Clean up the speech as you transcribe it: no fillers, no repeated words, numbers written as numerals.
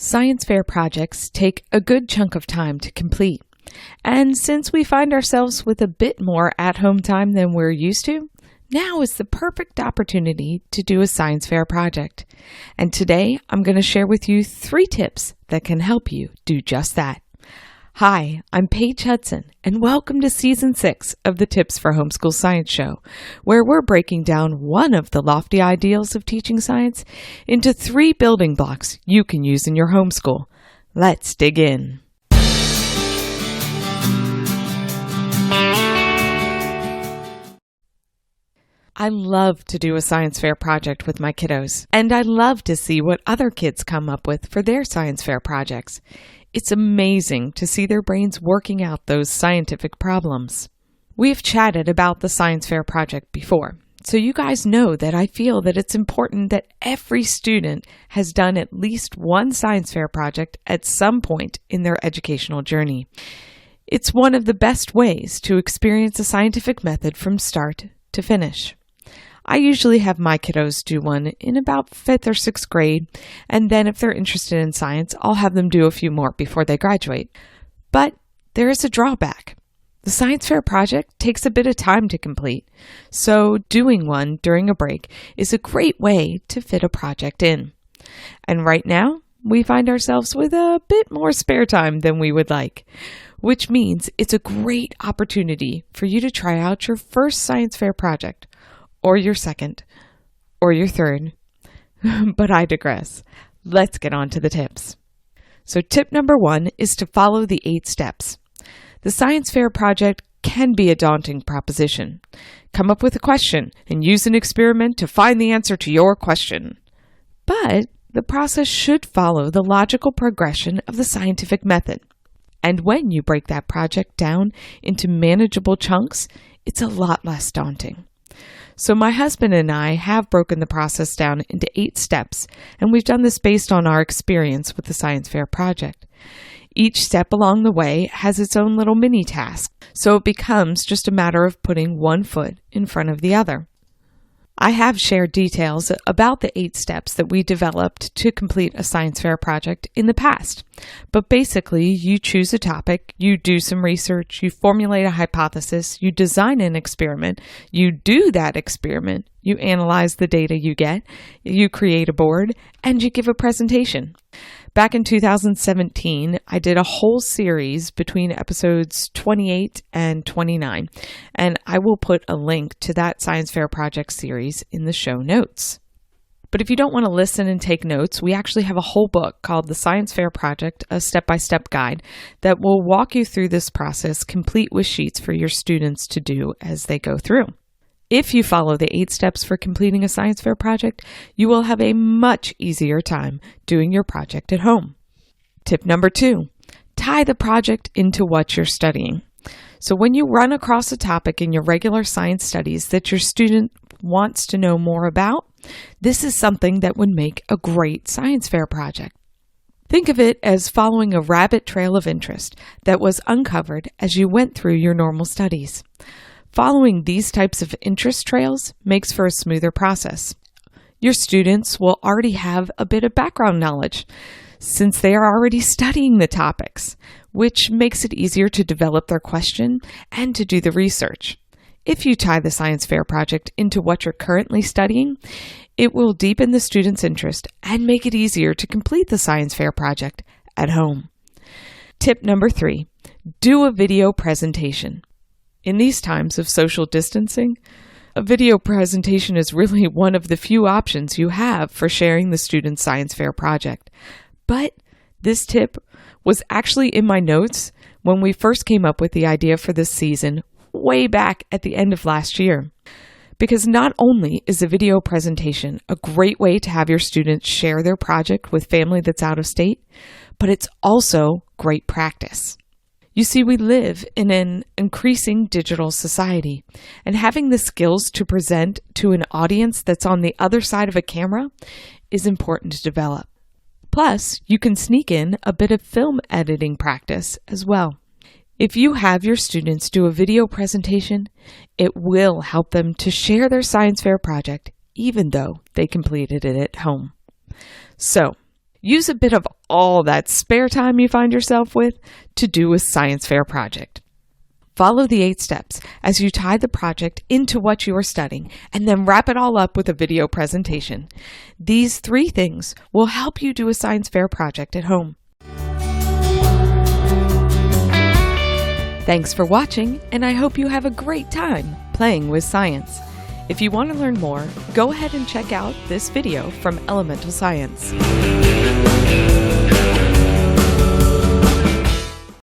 Science fair projects take a good chunk of time to complete. And since we find ourselves with a bit more at-home time than we're used to, now is the perfect opportunity to do a science fair project. And today, I'm going to share with you 3 tips that can help you do just that. Hi, I'm Paige Hudson, and welcome to Season 6 of the Tips for Homeschool Science Show, where we're breaking down one of the lofty ideals of teaching science into 3 building blocks you can use in your homeschool. Let's dig in. I love to do a science fair project with my kiddos, and I love to see what other kids come up with for their science fair projects. It's amazing to see their brains working out those scientific problems. We've chatted about the science fair project before, so you guys know that I feel that it's important that every student has done at least one science fair project at some point in their educational journey. It's one of the best ways to experience a scientific method from start to finish. I usually have my kiddos do one in about 5th or 6th grade, and then if they're interested in science, I'll have them do a few more before they graduate. But there is a drawback. The science fair project takes a bit of time to complete, so doing one during a break is a great way to fit a project in. And right now, we find ourselves with a bit more spare time than we would like, which means it's a great opportunity for you to try out your first science fair project, or your second, or your third. But I digress. Let's get on to the tips. So tip number 1 is to follow the 8 steps. The science fair project can be a daunting proposition. Come up with a question and use an experiment to find the answer to your question. But the process should follow the logical progression of the scientific method. And when you break that project down into manageable chunks, it's a lot less daunting. So my husband and I have broken the process down into 8 steps, and we've done this based on our experience with the science fair project. Each step along the way has its own little mini task, so it becomes just a matter of putting one foot in front of the other. I have shared details about the 8 steps that we developed to complete a science fair project in the past. But basically, you choose a topic, you do some research, you formulate a hypothesis, you design an experiment, you do that experiment, you analyze the data you get, you create a board, and you give a presentation. Back in 2017, I did a whole series between episodes 28 and 29, and I will put a link to that science fair project series in the show notes. But if you don't want to listen and take notes, we actually have a whole book called The Science Fair Project, a step-by-step guide that will walk you through this process, complete with sheets for your students to do as they go through. If you follow the 8 steps for completing a science fair project, you will have a much easier time doing your project at home. Tip number 2, tie the project into what you're studying. So when you run across a topic in your regular science studies that your student wants to know more about, this is something that would make a great science fair project. Think of it as following a rabbit trail of interest that was uncovered as you went through your normal studies. Following these types of interest trails makes for a smoother process. Your students will already have a bit of background knowledge since they are already studying the topics, which makes it easier to develop their question and to do the research. If you tie the science fair project into what you're currently studying, it will deepen the student's interest and make it easier to complete the science fair project at home. Tip number 3, do a video presentation. In these times of social distancing, a video presentation is really one of the few options you have for sharing the student's science fair project. But this tip was actually in my notes when we first came up with the idea for this season way back at the end of last year. Because not only is a video presentation a great way to have your students share their project with family that's out of state, but it's also great practice. You see, we live in an increasing digital society, and having the skills to present to an audience that's on the other side of a camera is important to develop. Plus, you can sneak in a bit of film editing practice as well. If you have your students do a video presentation, it will help them to share their science fair project even though they completed it at home. So, Use a bit of all that spare time you find yourself with to do a science fair project. Follow the 8 steps as you tie the project into what you are studying, and then wrap it all up with a video presentation. These 3 things will help you do a science fair project at home. Thanks for watching, and I hope you have a great time playing with science. If you want to learn more, go ahead and check out this video from Elemental Science.